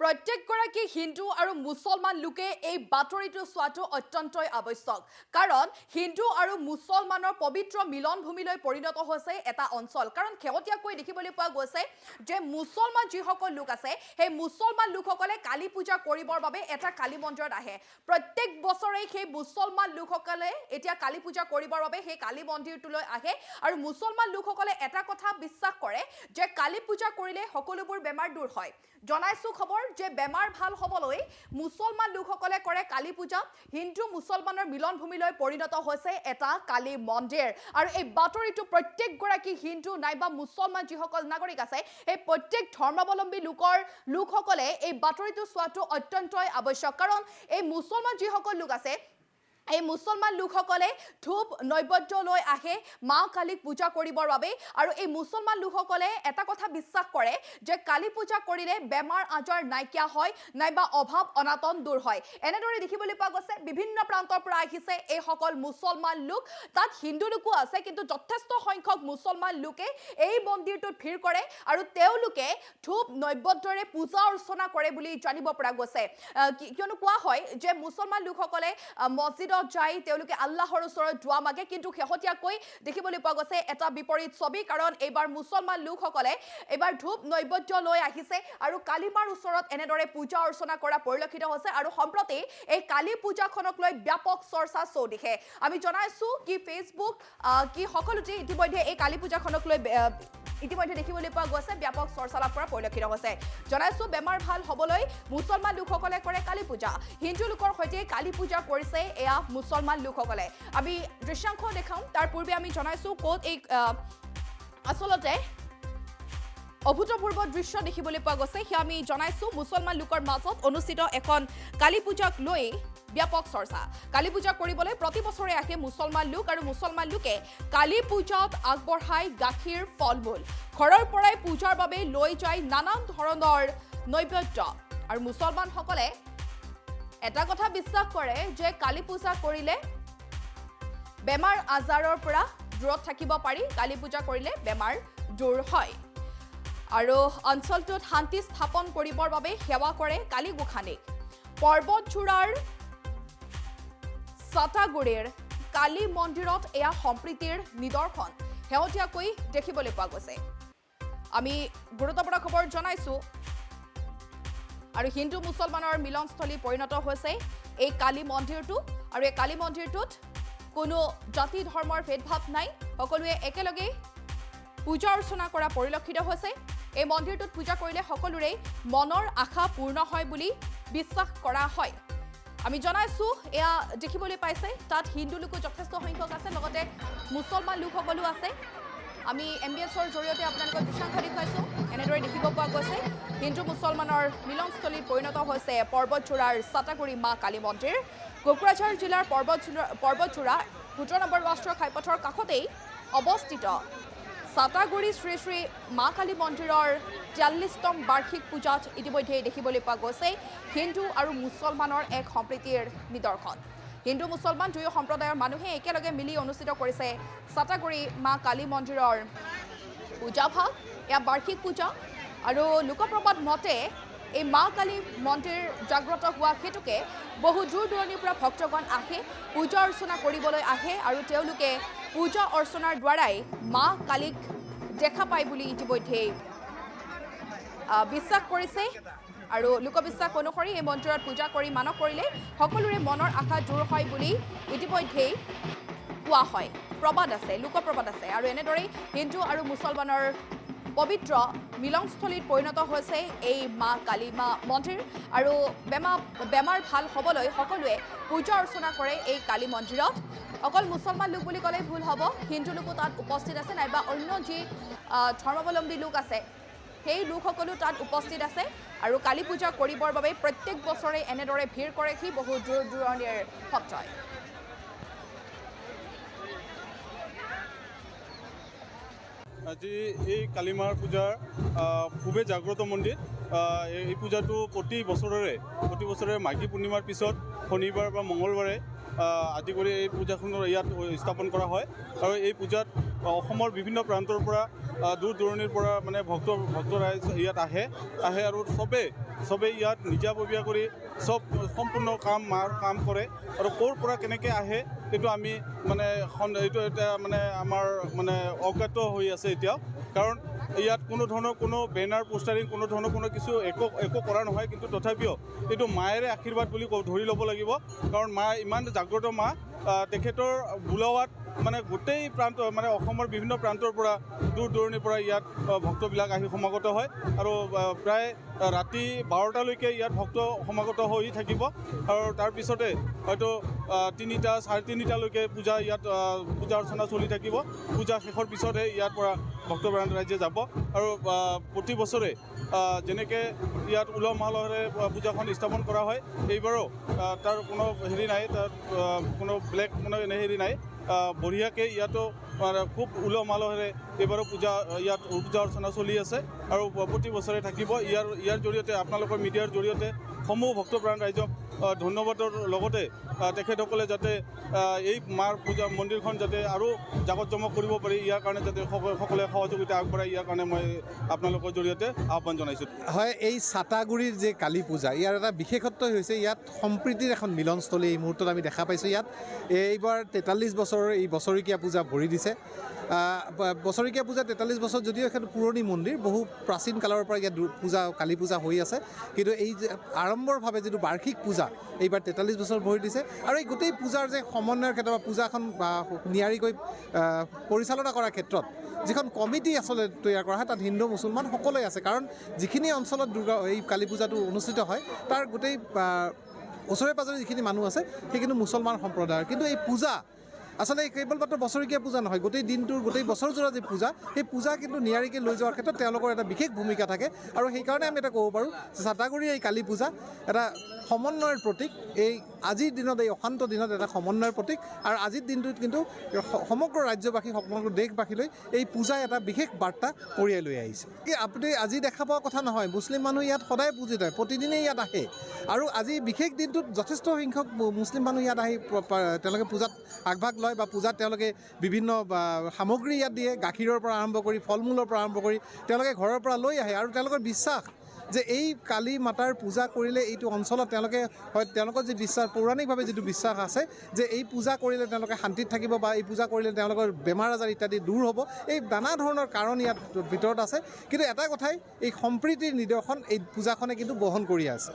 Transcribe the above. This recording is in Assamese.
প্ৰত্যেকগৰাকী হিন্দু আৰু মুছলমান লোকে এই বাতৰিটো চোৱাটো অত্যন্তই আৱশ্যক কাৰণ হিন্দু আৰু মুছলমানৰ পবিত্ৰ মিলনভূমিলৈ পৰিণত হৈছে এটা অঞ্চল কাৰণ খেগতীয়াকৈ দেখিবলৈ পোৱা গৈছে যে মুছলমান যিসকল লোক আছে সেই মুছলমান লোকসকলে কালী পূজা কৰিবৰ বাবে এটা কালী মন্দিৰত আহে প্ৰত্যেক বছৰে সেই মুছলমান লোকসকলে এতিয়া কালী পূজা কৰিবৰ বাবে সেই কালী মন্দিৰটোলৈ আহে আৰু মুছলমান লোকসকলে এটা কথা বিশ্বাস কৰে যে কালী পূজা কৰিলে সকলোবোৰ বেমাৰ দূৰ হয় জনাইছো খবৰ যে বেমাৰ ভাল হবলৈ মুছলমান লোকসকলে কৰে কালী পূজা হিন্দু মুছলমানৰ মিলনভূমিলৈ পৰিণত হৈছে এটা কালী মন্দিৰ আৰু এই বাতৰিটো প্ৰত্যেকগৰাকী হিন্দু নাইবা মুছলমান যিসকল নাগৰিক আছে এই প্ৰত্যেক ধৰ্মাৱলম্বী লোকসকলে এই বাতৰিটো চোৱাটো অত্যন্তই আৱশ্যক কাৰণ এই মুছলমান যিসকল লোক আছে এই মুছলমান লোকসকলে ধূপ নৈবেদ্য লৈ আহে মা কালীক পূজা কৰিবৰ বাবে আৰু এই মুছলমান লোকসকলে এটা কথা বিশ্বাস কৰে যে কালী পূজা কৰিলে বেমাৰ আজাৰ নাইকিয়া হয় নাইবা অভাৱ অনাটন দূৰ হয় এনেদৰে দেখিবলৈ পোৱা গৈছে বিভিন্ন প্ৰান্তৰ পৰা আহিছে এই সকল মুছলমান লোক তাত হিন্দু লোকো আছে কিন্তু যথেষ্ট সংখ্যক মুছলমান লোকে এই মন্দিৰটোত ভিৰ কৰে আৰু তেওঁলোকে ধূপ নৈবেদ্যৰে পূজা অৰ্চনা কৰে বুলি জানিব পৰা গৈছে কিয়নো কোৱা হয় যে মুছলমান লোকসকলে মছজিদত যাই তেওঁলোকে আল্লাহৰ ওচৰত দোৱা মাগে কিন্তু শেহতীয়াকৈ দেখিবলৈ পোৱা গৈছে এটা বিপৰীত ছবি কাৰণ এইবাৰ মুছলমান লোকসকলে এইবাৰ ধূপ নৈবেদ্য লৈ আহিছে আৰু কালীমাৰ ওচৰত এনেদৰে পূজা অৰ্চনা কৰা পৰিলক্ষিত হৈছে আৰু সম্প্ৰতি এই কালী পূজাখনক লৈ ব্যাপক চৰ্চা চৌদিশে আমি জনাইছো কি ফেচবুক কি সকলোতে ইতিমধ্যে এই কালী পূজাখনক লৈ ইতিমধ্যে দেখিবলৈ পোৱা গৈছে ব্যাপক চৰ্চা লাভ কৰা পৰিলক্ষিত হৈছে জনাইছো বেমাৰ ভাল হবলৈ মুছলমান লোকসকলে কৰে কালী পূজা হিন্দু লোকৰ সৈতে কালী পূজা কৰিছে এয়া মুছলমান লোকসকলে আমি দৃশ্যাংশ দেখাম তাৰ পূৰ্বে আমি জনাইছো ক'ত এই আসলতে অভূতপূৰ্ব দৃশ্য দেখিবলৈ পোৱা গৈছে সেয়া আমি জনাইছো মুছলমান লোকৰ মাজত অনুষ্ঠিত এখন কালী পূজাক লৈ ব্যাপক চৰ্চা কালী পূজা কৰিবলৈ প্ৰতি বছৰে আহে মুছলমান লোক আৰু মুছলমান লোকে কালী পূজাত আগবঢ়াই গাখীৰ ফলমূল ঘৰৰ পৰাই পূজাৰ বাবে লৈ যায় নানান ধৰণৰ নৈবেদ্য আৰু মুছলমানসকলে এটা কথা বিশ্বাস কৰে যে কালী পূজা কৰিলে বেমাৰ আজাৰৰ পৰা দূৰত থাকিব পাৰি কালী পূজা কৰিলে বেমাৰ দূৰ হয় আৰু অঞ্চলটোত শান্তি স্থাপন কৰিবৰ বাবে সেৱা কৰে কালী গোসানীক পৰ্বতচূড়াৰ সাতাগুৰিৰ কালী মন্দিৰত এয়া সম্প্ৰীতিৰ নিদৰ্শন শেহতীয়াকৈ দেখিবলৈ পোৱা গৈছে আমি গুৰুত্বপূৰ্ণ খবৰ জনাইছো আৰু হিন্দু মুছলমানৰ মিলনস্থলী পৰিণত হৈছে এই কালী মন্দিৰটো আৰু এই কালী মন্দিৰটোত কোনো জাতি ধৰ্মৰ ভেদভাৱ নাই সকলোৱে একেলগে পূজা অৰ্চনা কৰা পৰিলক্ষিত হৈছে এই মন্দিৰটোত পূজা কৰিলে সকলোৰে মনৰ আশা পূৰ্ণ হয় বুলি বিশ্বাস কৰা হয় আমি জনাইছো এয়া দেখিবলৈ পাইছে তাত হিন্দু লোকো যথেষ্ট সংখ্যক আছে লগতে মুছলমান লোকসকলো আছে আমি এমবিএছৰ জৰিয়তে আপোনালোকক দৃশ্যাংশ দেখুৱাইছো এনেদৰে দেখিব পোৱা গৈছে হিন্দু মুছলমানৰ মিলনস্থলীত পৰিণত হৈছে পৰ্বতচূড়াৰ সাতাগুৰি মা কালী মন্দিৰ কোকৰাঝাৰ জিলাৰ পৰ্বতচূড়া ১৭ নম্বৰ ৰাষ্ট্ৰীয় ঘাইপথৰ কাষতেই অৱস্থিত সাতাগুৰি শ্ৰী শ্ৰী মা কালী মন্দিৰৰ ৪৩তম বাৰ্ষিক পূজাত ইতিমধ্যে দেখিবলৈ পোৱা গৈছে হিন্দু আৰু মুছলমানৰ এক সম্প্ৰীতিৰ নিদৰ্শন হিন্দু মুছলমান দুয়ো সম্প্ৰদায়ৰ মানুহে একেলগে মিলি অনুষ্ঠিত কৰিছে সাতাগুৰি মা কালী মন্দিৰৰ পূজাভাগ এয়া বাৰ্ষিক পূজা আৰু লোকপ্ৰবাদ মতে এই মা কালী মন্দিৰ জাগ্ৰত হোৱা হেতুকে বহু দূৰ দূৰণিৰ পৰা ভক্তগণ আহে পূজা অৰ্চনা কৰিবলৈ আহে আৰু তেওঁলোকে পূজা অৰ্চনাৰ দ্বাৰাই মা কালীক দেখা পায় বুলি ইতিমধ্যে বিশ্বাস কৰিছে আৰু লোকবিশ্বাস অনুসৰি এই মন্দিৰত পূজা কৰি মানস কৰিলে সকলোৰে মনৰ আশা দূৰ হয় বুলি ইতিমধ্যেই কোৱা হয় প্ৰবাদ আছে লোকপ্ৰবাদ আছে আৰু এনেদৰেই হিন্দু আৰু মুছলমানৰ পবিত্ৰ মিলনস্থলীত পৰিণত হৈছে এই মা কালী মা মন্দিৰ আৰু বেমাৰ ভাল হ'বলৈ সকলোৱে পূজা অৰ্চনা কৰে এই কালী মন্দিৰত অকল মুছলমান লোক বুলি ক'লে ভুল হ'ব হিন্দু লোকো তাত উপস্থিত আছে নাইবা অন্য যি ধৰ্মাৱলম্বী লোক আছে সেই লোকসকলো তাত উপস্থিত আছে আৰু কালী পূজা কৰিবৰ বাবে প্ৰত্যেক বছৰে এনেদৰে ভিৰ কৰেহি বহু দূৰ দূৰণিৰ ভক্তই আজি এই কালীমাৰ পূজাৰ খুবেই জাগ্ৰত মন্দিৰ এই পূজাটো প্ৰতি বছৰে মাঘী পূৰ্ণিমাৰ পিছত শনিবাৰ বা মঙলবাৰে আদি কৰি এই পূজাখনৰ ইয়াত স্থাপন কৰা হয় আৰু এই পূজাত অসমৰ বিভিন্ন প্ৰান্তৰ পৰা দূৰ দূৰণিৰ পৰা মানে ভক্ত ৰাইজ ইয়াত আহে আৰু চবেই চবেই ইয়াত নিজাববীয়া কৰি চব সম্পূৰ্ণ কাম কৰে আৰু ক'ৰ পৰা কেনেকৈ আহে এইটো আমি মানে এইটো এতিয়া মানে আমাৰ মানে অজ্ঞাত হৈ আছে এতিয়াও কাৰণ ইয়াত কোনো ধৰণৰ কোনো বেনাৰ পোষ্টাৰিং কোনো ধৰণৰ কোনো কিছু একো কৰা নহয় কিন্তু তথাপিও এইটো মায়েৰে আশীৰ্বাদ বুলি ধৰি ল'ব লাগিব কাৰণ মা ইমান জাগ্ৰত মা তেখেতৰ বোলাৱাত মানে গোটেই প্ৰান্ত মানে অসমৰ বিভিন্ন প্ৰান্তৰ পৰা দূৰ দূৰণিৰ পৰা ইয়াত ভক্তবিলাক আহি সমাগত হয় আৰু প্ৰায় ৰাতি 12টালৈকে ইয়াত ভক্ত সমাগত হৈ থাকিব আৰু তাৰপিছতে হয়তো 3টা 3:30টালৈকে পূজা ইয়াত পূজা অৰ্চনা চলি থাকিব পূজা শেষৰ পিছতহে ইয়াৰ পৰা ভক্তপ্ৰাণ ৰাইজে যাব আৰু প্ৰতি বছৰে যেনেকৈ ইয়াত উলহ মালহেৰে পূজাখন স্থাপন কৰা হয় এইবাৰো তাৰ কোনো হেৰি নাই তাত কোনো ব্লেক কোনো হেৰি নাই বঢ়িয়াকৈ ইয়াতো খুব উলহ মালহেৰে এইবাৰো ইয়াত পূজা অৰ্চনা চলি আছে আৰু প্ৰতি বছৰে থাকিব ইয়াৰ জৰিয়তে আপোনালোকৰ মিডিয়াৰ জৰিয়তে সমূহ ভক্তপ্ৰাণ ৰাইজক ধন্যবাদৰ লগতে তেখেতসকলে যাতে এই মাৰ পূজা মন্দিৰখন যাতে আৰু জাকত জমক কৰিব পাৰি ইয়াৰ কাৰণে যাতে সকলোৱে সহযোগিতা আগবঢ়ায় ইয়াৰ কাৰণে মই আপোনালোকৰ জৰিয়তে আহ্বান জনাইছোঁ হয় এই চাটাগুৰিৰ যে কালী পূজা ইয়াৰ এটা বিশেষত্ব হৈছে ইয়াত সম্প্ৰীতিৰ এখন মিলনস্থলী এই মুহূৰ্তত আমি দেখা পাইছোঁ ইয়াত এইবাৰ 43 বছৰৰ এই বছৰেকীয়া পূজা ভৰি দিছে বছৰেকীয়া পূজা 43 বছৰ যদিও এখন পুৰণি মন্দিৰ বহু প্ৰাচীন কালৰ পৰা ইয়াত পূজা কালী পূজা হৈ আছে কিন্তু এই যে আড়ম্বৰভাৱে যিটো বাৰ্ষিক পূজা এইবাৰ 43 বছৰ ভৰি দিছে আৰু এই গোটেই পূজাৰ যে সমন্বয়ৰ ক্ষেত্ৰত বা পূজাখন নিয়াৰিকৈ পৰিচালনা কৰাৰ ক্ষেত্ৰত যিখন কমিটি আচলতে তৈয়াৰ কৰা হয় তাত হিন্দু মুছলমান সকলোৱে আছে কাৰণ যিখিনি অঞ্চলত এই কালী পূজাটো অনুষ্ঠিত হয় তাৰ গোটেই ওচৰে পাজৰে যিখিনি মানুহ আছে সেইখিনি মুছলমান সম্প্ৰদায়ৰ কিন্তু এই পূজা আচলতে কেৱল মাত্ৰ বছৰেকীয়া পূজা নহয় গোটেই দিনটোৰ গোটেই বছৰজোৰা যি পূজা সেই পূজা কিন্তু নিয়াৰিকৈ লৈ যোৱাৰ ক্ষেত্ৰত তেওঁলোকৰ এটা বিশেষ ভূমিকা থাকে আৰু সেইকাৰণে আমি এটা ক'ব পাৰোঁ যে চাটাগুৰিৰ এই কালী পূজা এটা সমন্বয়ৰ প্ৰতীক এই আজিৰ দিনত এই অশান্ত দিনত এটা সমন্বয়ৰ প্ৰতীক আৰু আজিৰ দিনটোত কিন্তু সমগ্ৰ ৰাজ্যবাসী সমগ্ৰ দেশবাসীলৈ এই পূজাই এটা বিশেষ বাৰ্তা কঢ়িয়াই লৈ আহিছে আপুনি আজি দেখা পোৱা কথা নহয় মুছলিম মানুহ ইয়াত সদায় পূজিত হয় প্ৰতিদিনেই ইয়াত আহে আৰু আজি বিশেষ দিনটোত যথেষ্ট সংখ্যক মুছলিম মানুহ ইয়াত আহি তেওঁলোকে পূজাত আগভাগ লয় বা পূজাত তেওঁলোকে বিভিন্ন সামগ্ৰী ইয়াত দিয়ে গাখীৰৰ পৰা আৰম্ভ কৰি ফল মূলৰ পৰা আৰম্ভ কৰি তেওঁলোকে ঘৰৰ পৰা লৈ আহে আৰু তেওঁলোকৰ বিশ্বাস যে এই কালী মাতাৰ পূজা কৰিলে এইটো অঞ্চলত তেওঁলোকে হয় তেওঁলোকৰ যি বিশ্বাস পৌৰাণিকভাৱে যিটো বিশ্বাস আছে যে এই পূজা কৰিলে তেওঁলোকে শান্তিত থাকিব বা এই পূজা কৰিলে তেওঁলোকৰ বেমাৰ আজাৰ ইত্যাদি দূৰ হ'ব এই নানা ধৰণৰ কাৰণ ইয়াত ভিতৰত আছে কিন্তু এটা কথাই এই সম্প্ৰীতিৰ নিদৰ্শন এই পূজাখনে কিন্তু বহন কৰি আছে